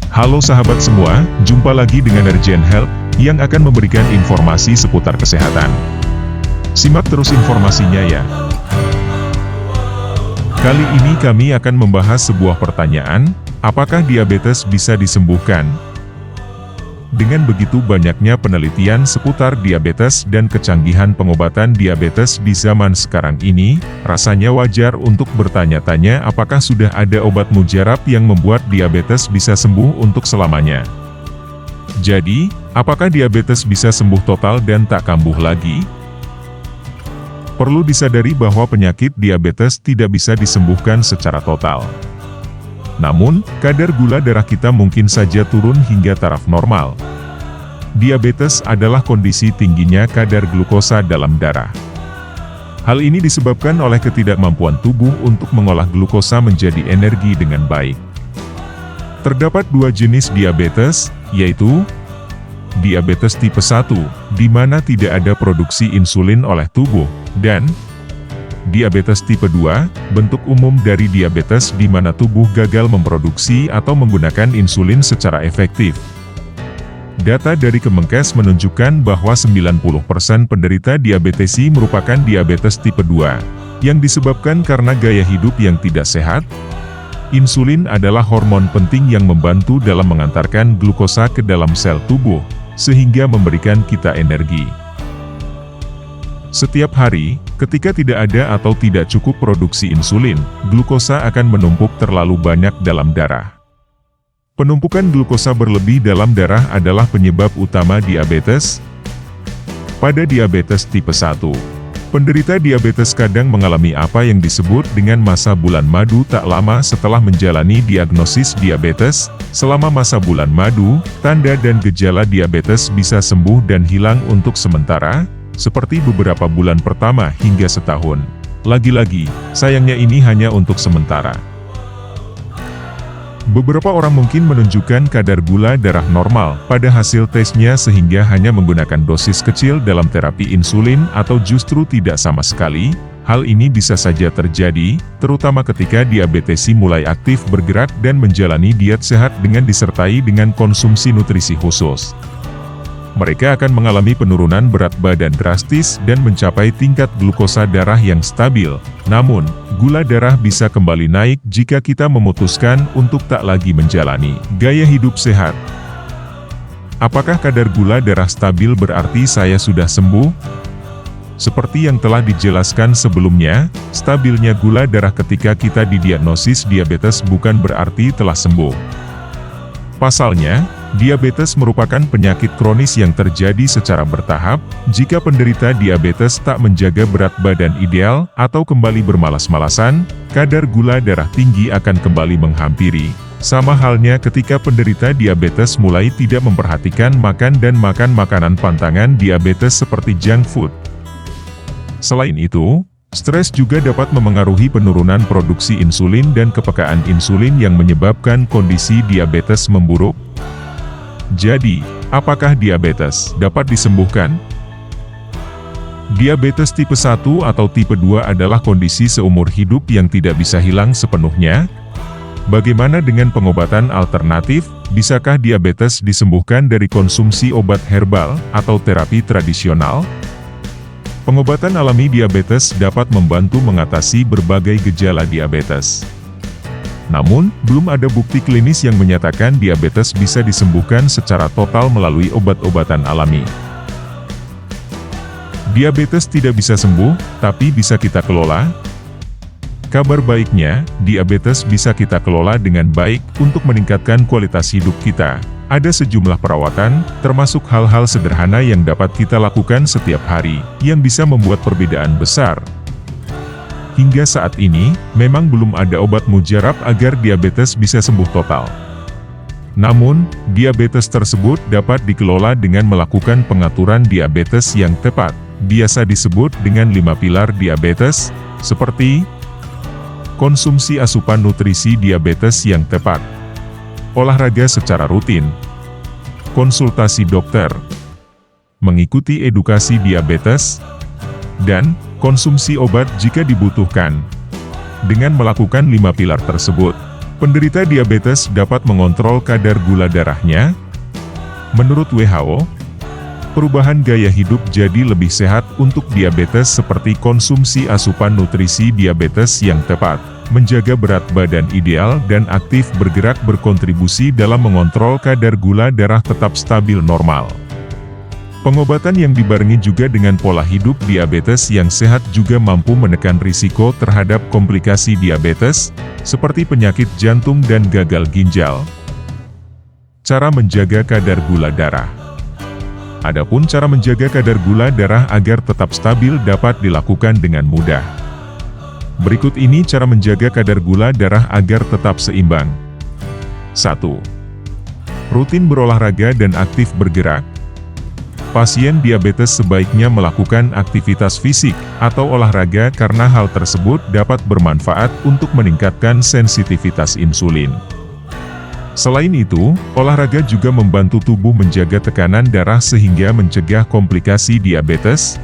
Halo sahabat semua, jumpa lagi dengan Urgent Health, yang akan memberikan informasi seputar kesehatan. Simak terus informasinya ya. Kali ini kami akan membahas sebuah pertanyaan, apakah diabetes bisa disembuhkan? Dengan begitu banyaknya penelitian seputar diabetes dan kecanggihan pengobatan diabetes di zaman sekarang ini, rasanya wajar untuk bertanya-tanya apakah sudah ada obat mujarab yang membuat diabetes bisa sembuh untuk selamanya. Jadi, apakah diabetes bisa sembuh total dan tak kambuh lagi? Perlu disadari bahwa penyakit diabetes tidak bisa disembuhkan secara total. Namun, kadar gula darah kita mungkin saja turun hingga taraf normal. Diabetes adalah kondisi tingginya kadar glukosa dalam darah. Hal ini disebabkan oleh ketidakmampuan tubuh untuk mengolah glukosa menjadi energi dengan baik. Terdapat dua jenis diabetes, yaitu diabetes tipe 1, di mana tidak ada produksi insulin oleh tubuh, dan diabetes tipe 2, bentuk umum dari diabetes di mana tubuh gagal memproduksi atau menggunakan insulin secara efektif. Data dari Kemenkes menunjukkan bahwa 90% penderita diabetesi merupakan diabetes tipe 2, yang disebabkan karena gaya hidup yang tidak sehat. Insulin adalah hormon penting yang membantu dalam mengantarkan glukosa ke dalam sel tubuh, sehingga memberikan kita energi. Setiap hari, ketika tidak ada atau tidak cukup produksi insulin, glukosa akan menumpuk terlalu banyak dalam darah. Penumpukan glukosa berlebih dalam darah adalah penyebab utama diabetes. Pada diabetes tipe 1, penderita diabetes kadang mengalami apa yang disebut dengan masa bulan madu tak lama setelah menjalani diagnosis diabetes. Selama masa bulan madu, tanda dan gejala diabetes bisa sembuh dan hilang untuk sementara, seperti beberapa bulan pertama hingga setahun. Lagi-lagi, sayangnya ini hanya untuk sementara. Beberapa orang mungkin menunjukkan kadar gula darah normal pada hasil tesnya sehingga hanya menggunakan dosis kecil dalam terapi insulin atau justru tidak sama sekali. Hal ini bisa saja terjadi, terutama ketika diabetesi mulai aktif bergerak dan menjalani diet sehat dengan disertai dengan konsumsi nutrisi khusus. Mereka akan mengalami penurunan berat badan drastis dan mencapai tingkat glukosa darah yang stabil. Namun, gula darah bisa kembali naik jika kita memutuskan untuk tak lagi menjalani gaya hidup sehat. Apakah kadar gula darah stabil berarti saya sudah sembuh? Seperti yang telah dijelaskan sebelumnya, stabilnya gula darah ketika kita didiagnosis diabetes bukan berarti telah sembuh. Pasalnya, diabetes merupakan penyakit kronis yang terjadi secara bertahap. Jika penderita diabetes tak menjaga berat badan ideal atau kembali bermalas-malasan, kadar gula darah tinggi akan kembali menghampiri. Sama halnya ketika penderita diabetes mulai tidak memperhatikan makan dan makan makanan pantangan diabetes seperti junk food. Selain itu, stres juga dapat memengaruhi penurunan produksi insulin dan kepekaan insulin yang menyebabkan kondisi diabetes memburuk. Jadi, apakah diabetes dapat disembuhkan? Diabetes tipe 1 atau tipe 2 adalah kondisi seumur hidup yang tidak bisa hilang sepenuhnya. Bagaimana dengan pengobatan alternatif? Bisakah diabetes disembuhkan dari konsumsi obat herbal atau terapi tradisional? Pengobatan alami diabetes dapat membantu mengatasi berbagai gejala diabetes. Namun, belum ada bukti klinis yang menyatakan diabetes bisa disembuhkan secara total melalui obat-obatan alami. Diabetes tidak bisa sembuh, tapi bisa kita kelola. Kabar baiknya, diabetes bisa kita kelola dengan baik untuk meningkatkan kualitas hidup kita. Ada sejumlah perawatan, termasuk hal-hal sederhana yang dapat kita lakukan setiap hari, yang bisa membuat perbedaan besar. Hingga saat ini, memang belum ada obat mujarab agar diabetes bisa sembuh total. Namun, diabetes tersebut dapat dikelola dengan melakukan pengaturan diabetes yang tepat, biasa disebut dengan 5 pilar diabetes, seperti konsumsi asupan nutrisi diabetes yang tepat, olahraga secara rutin, konsultasi dokter, mengikuti edukasi diabetes, dan konsumsi obat jika dibutuhkan. Dengan melakukan 5 pilar tersebut, Penderita diabetes dapat mengontrol kadar gula darahnya. Menurut WHO, perubahan gaya hidup jadi lebih sehat untuk diabetes seperti konsumsi asupan nutrisi diabetes yang tepat, menjaga berat badan ideal dan aktif bergerak berkontribusi dalam mengontrol kadar gula darah tetap stabil normal. Pengobatan yang dibarengi juga dengan pola hidup diabetes yang sehat juga mampu menekan risiko terhadap komplikasi diabetes, seperti penyakit jantung dan gagal ginjal. Cara menjaga kadar gula darah. Adapun cara menjaga kadar gula darah agar tetap stabil dapat dilakukan dengan mudah. Berikut ini cara menjaga kadar gula darah agar tetap seimbang. 1. Rutin berolahraga dan aktif bergerak. Pasien diabetes sebaiknya melakukan aktivitas fisik atau olahraga karena hal tersebut dapat bermanfaat untuk meningkatkan sensitivitas insulin. Selain itu, olahraga juga membantu tubuh menjaga tekanan darah sehingga mencegah komplikasi diabetes.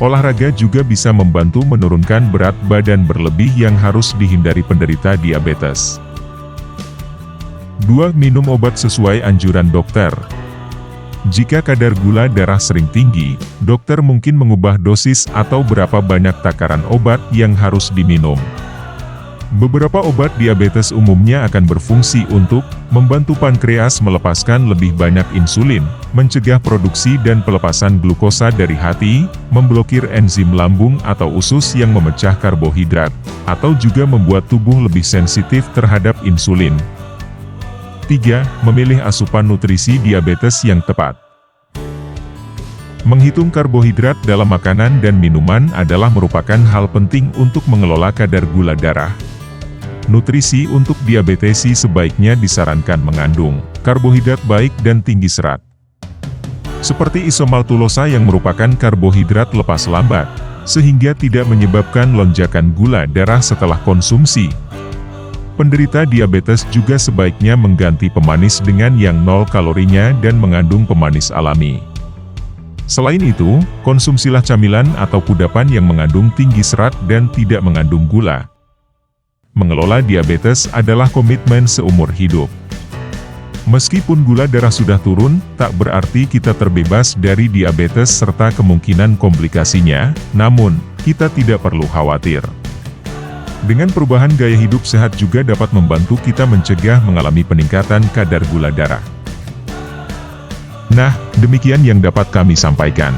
Olahraga juga bisa membantu menurunkan berat badan berlebih yang harus dihindari penderita diabetes. 2. Minum obat sesuai anjuran dokter. Jika kadar gula darah sering tinggi, dokter mungkin mengubah dosis atau berapa banyak takaran obat yang harus diminum. Beberapa obat diabetes umumnya akan berfungsi untuk membantu pankreas melepaskan lebih banyak insulin, mencegah produksi dan pelepasan glukosa dari hati, memblokir enzim lambung atau usus yang memecah karbohidrat, atau juga membuat tubuh lebih sensitif terhadap insulin. 3. Memilih asupan nutrisi diabetes yang tepat. Menghitung karbohidrat dalam makanan dan minuman adalah merupakan hal penting untuk mengelola kadar gula darah. Nutrisi untuk diabetesi sebaiknya disarankan mengandung karbohidrat baik dan tinggi serat. Seperti isomaltulosa yang merupakan karbohidrat lepas lambat, sehingga tidak menyebabkan lonjakan gula darah setelah konsumsi. Penderita diabetes juga sebaiknya mengganti pemanis dengan yang 0 kalorinya dan mengandung pemanis alami. Selain itu, konsumsilah camilan atau kudapan yang mengandung tinggi serat dan tidak mengandung gula. Mengelola diabetes adalah komitmen seumur hidup. Meskipun gula darah sudah turun, tak berarti kita terbebas dari diabetes serta kemungkinan komplikasinya, namun, kita tidak perlu khawatir. Dengan perubahan gaya hidup sehat juga dapat membantu kita mencegah mengalami peningkatan kadar gula darah. Nah, demikian yang dapat kami sampaikan.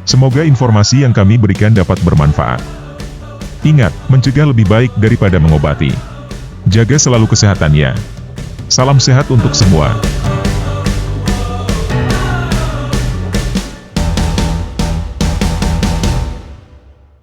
Semoga informasi yang kami berikan dapat bermanfaat. Ingat, mencegah lebih baik daripada mengobati. Jaga selalu kesehatannya. Salam sehat untuk semua.